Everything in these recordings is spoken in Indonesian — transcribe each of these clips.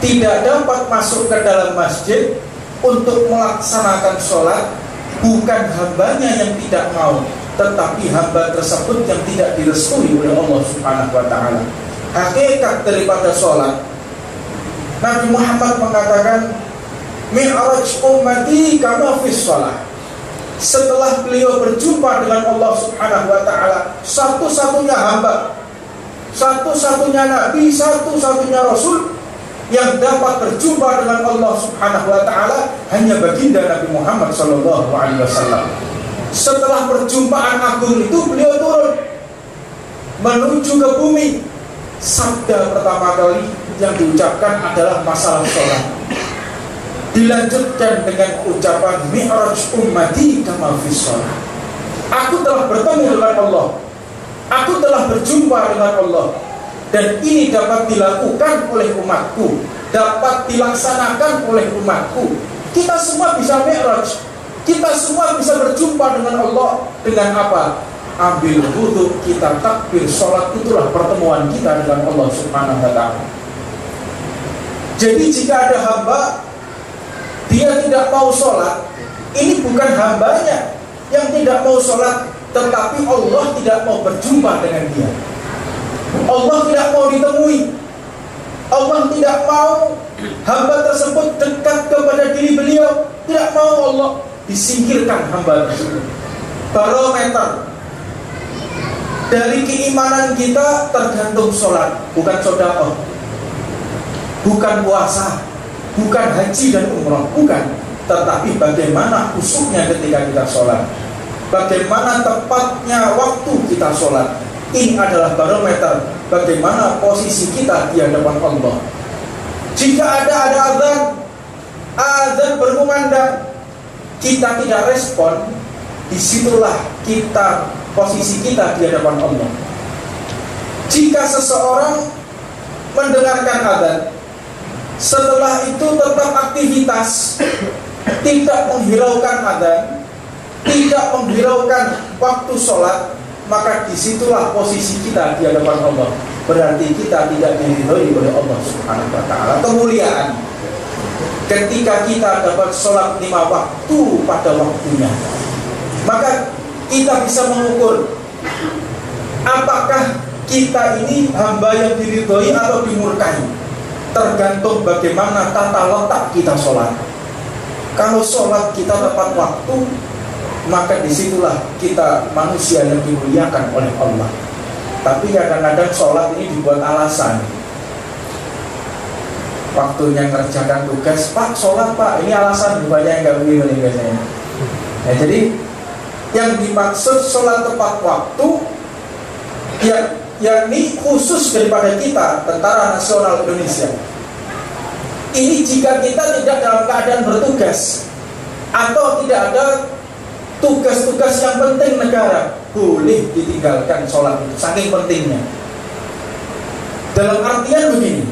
tidak dapat masuk ke dalam masjid untuk melaksanakan sholat, bukan hambanya yang tidak mau, tetapi hamba tersebut yang tidak direstui oleh Allah Subhanahu wa ta'ala. Hakikat daripada sholat, Nabi Muhammad mengatakan, mi'raj ummati kama fis sholat. Setelah beliau berjumpa dengan Allah Subhanahu wa ta'ala, satu-satunya hamba, satu-satunya nabi, satu-satunya rasul yang dapat berjumpa dengan Allah Subhanahu wa ta'ala hanya baginda Nabi Muhammad sallallahu alaihi wasallam. Setelah perjumpaan agung itu, beliau turun menuju ke bumi. Sabda pertama kali yang diucapkan adalah masalah sholat. Dilanjutkan dengan ucapan mi'raj ummati kama fis sholat. Aku telah bertemu dengan Allah, aku telah berjumpa dengan Allah, dan ini dapat dilakukan oleh umatku, dapat dilaksanakan oleh umatku. Kita semua bisa mi'raj, kita semua bisa berjumpa dengan Allah. Dengan apa? Ambil wudhu, kita takbir, sholat, itulah pertemuan kita dengan Allah Subhanahu wa ta'ala. Jadi jika ada hamba dia tidak mau sholat, ini bukan hambanya yang tidak mau sholat, tetapi Allah tidak mau berjumpa dengan dia. Allah tidak mau ditemui. Allah tidak mau hamba tersebut dekat kepada diri beliau. Tidak mau Allah, disingkirkan hamba tersebut. Barometer dari keimanan kita tergantung sholat, bukan sedekah, bukan puasa, bukan haji dan umrah, bukan. Tetapi bagaimana khusyuknya ketika kita sholat, bagaimana tepatnya waktu kita sholat. Ini adalah barometer bagaimana posisi kita di hadapan Allah. Jika ada azan berkumandang, kita tidak respon, disitulah posisi kita di hadapan Allah. Jika seseorang mendengarkan azan, setelah itu tetap aktivitas, tidak menghiraukan azan, tidak menghiraukan waktu sholat, maka disitulah posisi kita di hadapan Allah. Berarti kita tidak diridhoi oleh Allah Subhanahu wa ta'ala. Kemuliaan ketika kita dapat sholat 5 waktu pada waktunya, maka kita bisa mengukur apakah kita ini hamba yang diridhoi atau dimurkai. Tergantung bagaimana tata letak kita sholat. Kalau sholat kita tepat waktu, maka disitulah kita manusia yang dimuliakan oleh Allah. Tapi kadang-kadang sholat ini dibuat alasan. Waktunya ngerjakan tugas, Pak sholat Pak, ini alasan rupanya yang gak begini biasanya. Nah, jadi yang dimaksud sholat tepat waktu, yakni khusus daripada kita, Tentara Nasional Indonesia. Ini jika kita tidak dalam keadaan bertugas atau tidak ada tugas-tugas yang penting negara, boleh ditinggalkan sholat itu, saking pentingnya. Dalam artian begini,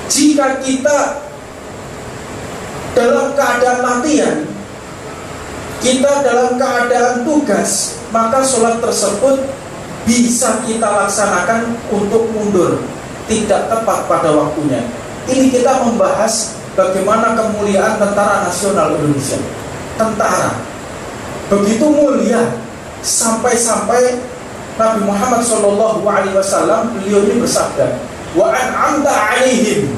jika kita dalam keadaan latihan, kita dalam keadaan tugas, maka sholat tersebut bisa kita laksanakan untuk mundur, tidak tepat pada waktunya. Ini kita membahas bagaimana kemuliaan Tentara Nasional Indonesia. Tentara begitu mulia, sampai-sampai Nabi Muhammad SAW beliau ini bersabda, wa an'amta 'alaihim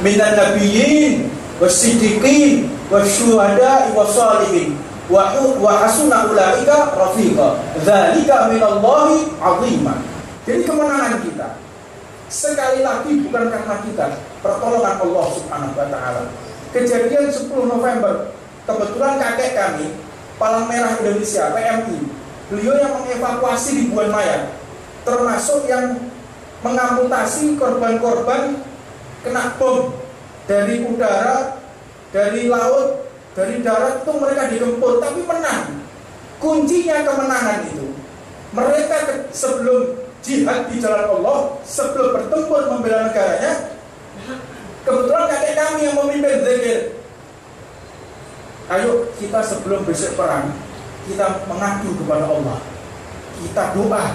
minan nabiyyin was-siddiqin wasyuhada'i was-shalihin wa hasuna ulaika rafiqa dzalika minallahi 'azima. Jadi kemenangan kita sekali lagi bukan karena kita, pertolongan Allah Subhanahu wa ta'ala. Kejadian 10 November, kebetulan kakek kami Palang Merah Indonesia, PMI, beliau yang mengevakuasi ribuan mayat, termasuk yang mengamputasi korban-korban kena bom dari udara, dari laut, dari darat, itu mereka digempur, tapi menang. Kuncinya kemenangan itu, mereka sebelum jihad di jalan Allah, sebelum bertempur membela negaranya, kebetulan kakek kami yang memimpin zikir. Ayo kita sebelum besok perang, kita mengadu kepada Allah, kita doa,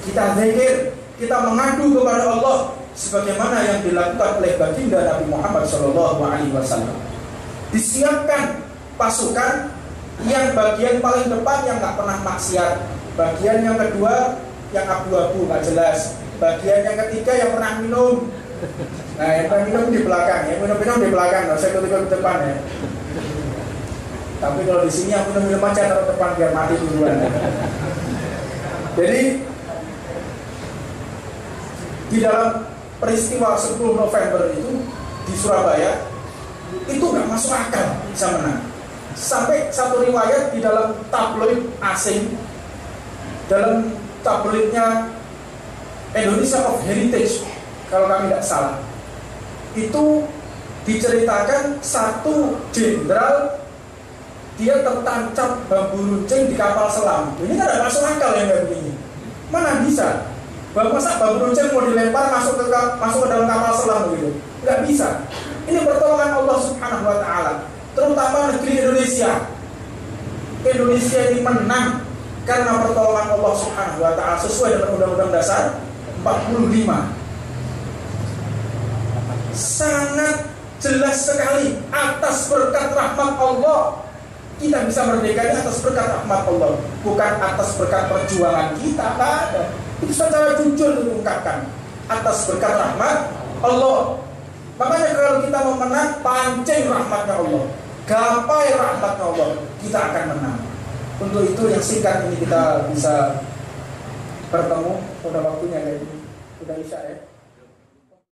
kita zikir, kita mengadu kepada Allah sebagaimana yang dilakukan oleh baginda Nabi Muhammad SAW. Disiapkan pasukan yang bagian paling depan yang nggak pernah maksiat, bagian yang kedua yang abu-abu nggak jelas, bagian yang ketiga yang pernah minum. Nah, yang pernah minum di belakang, yang minum di belakang, nggak usah ikut-ikut ke depan ya. Tapi kalau di sini yang minum aja taruh depan biar mati duluan. Jadi di dalam peristiwa 10 November itu di Surabaya itu nggak masuk akal bisa menang. Sampai satu riwayat di dalam tabloid asing, dalam tabloidnya Indonesia of Heritage kalau kami tidak salah, itu diceritakan satu jenderal dia tertancap bambu runcing di kapal selam. Ini kan tidak masuk akal yang kayak begini. Mana bisa? Masa bambu runcing mau dilempar masuk ke dalam kapal selam begitu? Nggak bisa. Ini pertolongan Allah Subhanahu Wa Taala. Terutama negeri Indonesia. Indonesia ini menang karena pertolongan Allah Subhanahu Wa Taala sesuai dengan Undang-Undang Dasar 45. Sangat jelas sekali atas berkat rahmat Allah kita bisa merdeka ini atas berkat rahmat Allah, bukan atas berkat perjuangan kita. Tidak ada. Itu secara jujur diungkapkan atas berkat rahmat Allah. Makanya kalau kita mau menang, pancing rahmatnya Allah, gapai rahmatnya Allah, kita akan menang. Untuk itu yang singkat ini kita bisa bertemu. Udah waktunya kayak ini, udah isya ya.